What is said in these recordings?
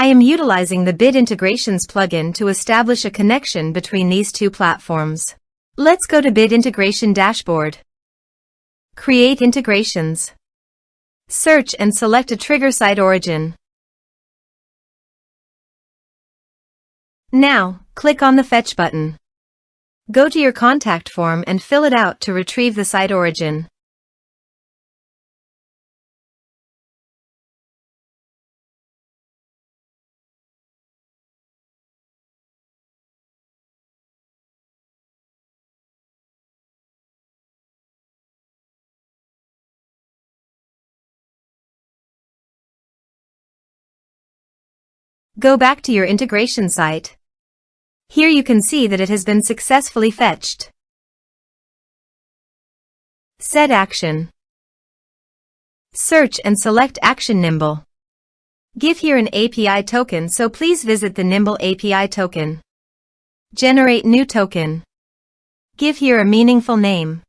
I am utilizing the Bit Integrations plugin to establish a connection between these two platforms. Let's go to Bit Integration Dashboard. Create integrations. Search and select a trigger SiteOrigin. Now, click on the Fetch button. Go to your contact form and fill it out to retrieve the SiteOrigin. Go back to your integration site. Here you can see that it has been successfully fetched. Set action. Search and select Action Nimble. Give here an API token, so please visit the Nimble API token. Generate new token. Give here a meaningful name.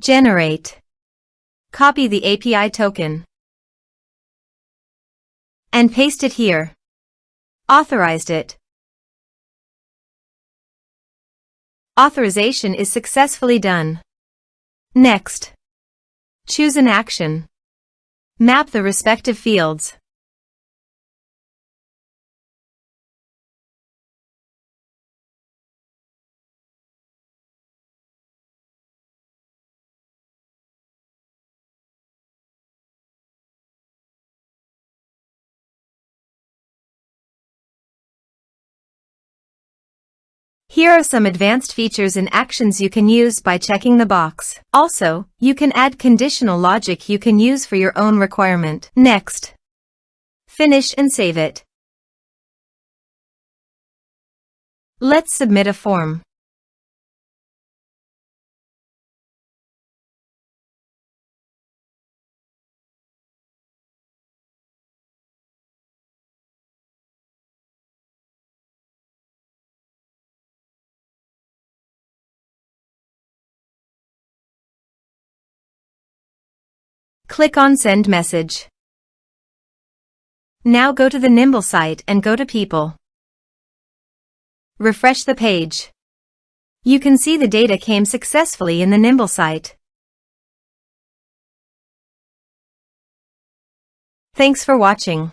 Generate. Copy the API token and paste it here. Authorized it. Authorization is successfully done. Next, choose an action. Map the respective fields. Here are some advanced features and actions you can use by checking the box. Also, you can add conditional logic you can use for your own requirement. Next, finish and save it. Let's submit a form. Click on Send Message. Now go to the Nimble site and go to People. Refresh the page. You can see the data came successfully in the Nimble site. Thanks for watching.